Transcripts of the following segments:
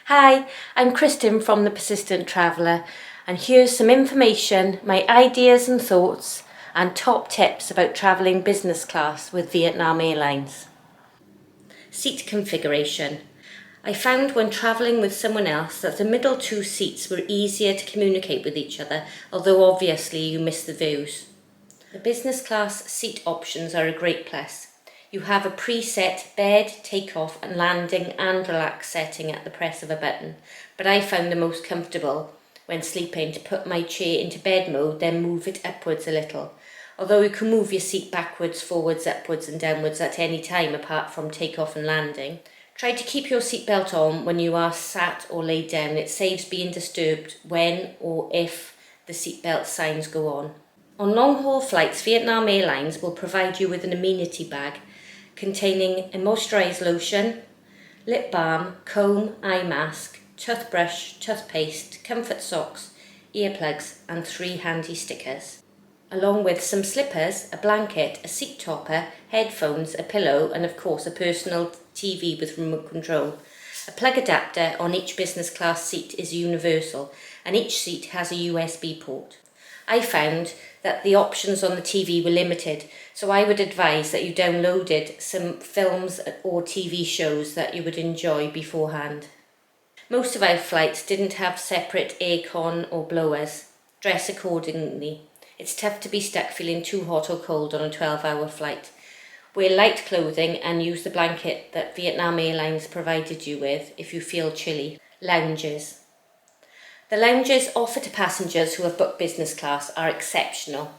Hi, I'm Kristen from The Persistent Traveller, and here's some information, my ideas and thoughts, and top tips about travelling business class with Vietnam Airlines. Seat configuration. I found when travelling with someone else that the middle two seats were easier to communicate with each other, although obviously you miss the views. The business class seat options are a great plus. You have a preset bed, takeoff and landing and relax setting at the press of a button, but I found the most comfortable when sleeping to put my chair into bed mode, then move it upwards a little. Although you can move your seat backwards, forwards, upwards and downwards at any time apart from takeoff and landing. Try to keep your seatbelt on when you are sat or laid down. It saves being disturbed when or if the seatbelt signs go on. On long-haul flights, Vietnam Airlines will provide you with an amenity bag containing a moisturised lotion, lip balm, comb, eye mask, toothbrush, toothpaste, comfort socks, earplugs and 3 handy stickers, along with some slippers, a blanket, a seat topper, headphones, a pillow and of course a personal TV with remote control. A plug adapter on each business class seat is universal and each seat has a USB port. I found that the options on the TV were limited, so I would advise that you downloaded some films or TV shows that you would enjoy beforehand. Most of our flights didn't have separate aircon or blowers. Dress accordingly. It's tough to be stuck feeling too hot or cold on a 12-hour flight. Wear light clothing and use the blanket that Vietnam Airlines provided you with if you feel chilly. Lounges. The lounges offered to passengers who have booked business class are exceptional.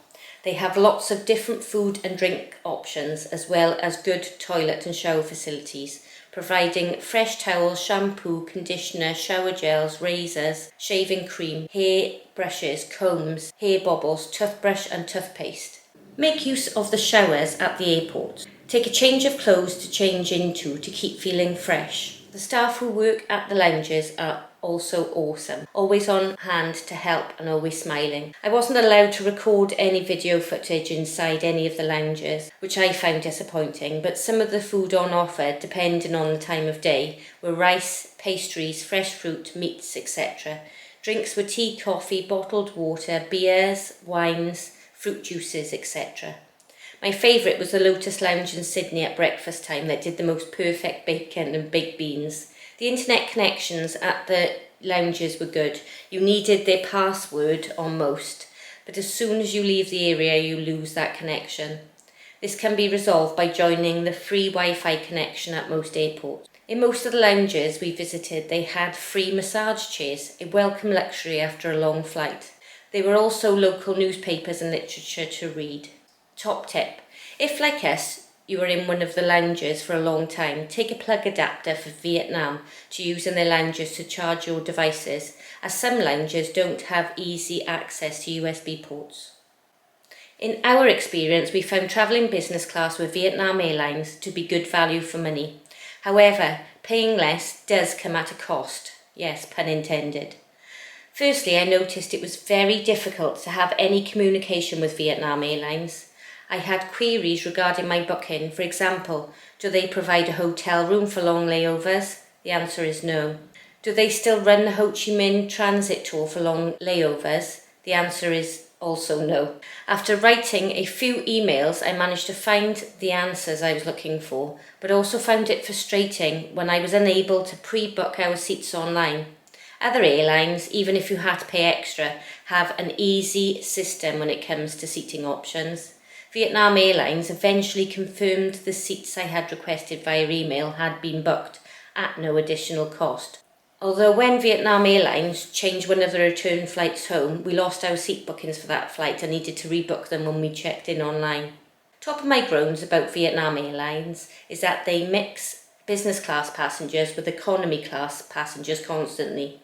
They have lots of different food and drink options as well as good toilet and shower facilities, providing fresh towels, shampoo, conditioner, shower gels, razors, shaving cream, hair brushes, combs, hair bobbles, toothbrush and toothpaste. Make use of the showers at the airport. Take a change of clothes to change into to keep feeling fresh. The staff who work at the lounges are also awesome, always on hand to help and always smiling. I wasn't allowed to record any video footage inside any of the lounges, which I found disappointing, but some of the food on offer, depending on the time of day, were rice, pastries, fresh fruit, meats, etc. Drinks were tea, coffee, bottled water, beers, wines, fruit juices, etc. My favourite was the Lotus Lounge in Sydney at breakfast time that did the most perfect bacon and baked beans. The internet connections at the lounges were good. You needed their password on most, but as soon as you leave the area you lose that connection. This can be resolved by joining the free Wi-Fi connection at most airports. In most of the lounges we visited they had free massage chairs, a welcome luxury after a long flight. There were also local newspapers and literature to read. Top tip. If, like us, you are in one of the lounges for a long time, take a plug adapter for Vietnam to use in their lounges to charge your devices, as some lounges don't have easy access to USB ports. In our experience, we found travelling business class with Vietnam Airlines to be good value for money. However, paying less does come at a cost. Yes, pun intended. Firstly, I noticed it was very difficult to have any communication with Vietnam Airlines. I had queries regarding my booking. For example, do they provide a hotel room for long layovers? The answer is no. Do they still run the Ho Chi Minh transit tour for long layovers? The answer is also no. After writing a few emails, I managed to find the answers I was looking for, but also found it frustrating when I was unable to pre-book our seats online. Other airlines, even if you had to pay extra, have an easy system when it comes to seating options. Vietnam Airlines eventually confirmed the seats I had requested via email had been booked at no additional cost. Although when Vietnam Airlines changed one of the return flights home, we lost our seat bookings for that flight and needed to rebook them when we checked in online. Top of my groans about Vietnam Airlines is that they mix business class passengers with economy class passengers constantly.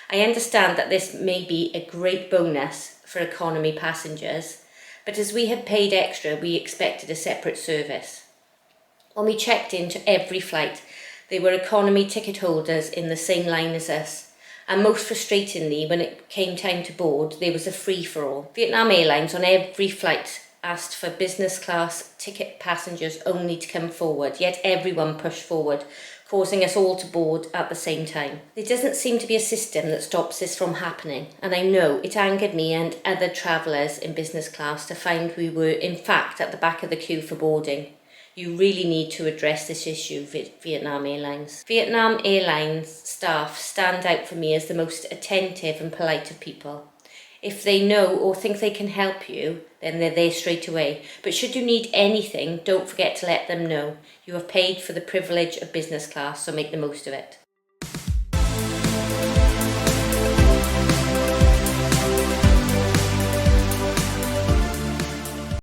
I understand that this may be a great bonus for economy passengers, but as we had paid extra, we expected a separate service. When we checked into every flight, they were economy ticket holders in the same line as us, and most frustratingly, when it came time to board, there was a free-for-all. Vietnam Airlines on every flight asked for business class ticket passengers only to come forward, yet everyone pushed forward, causing us all to board at the same time. There doesn't seem to be a system that stops this from happening, and I know it angered me and other travellers in business class to find we were in fact at the back of the queue for boarding. You really need to address this issue, Vietnam Airlines. Vietnam Airlines staff stand out for me as the most attentive and polite of people. If they know or think they can help you, then they're there straight away. But should you need anything, don't forget to let them know. You have paid for the privilege of business class, so make the most of it.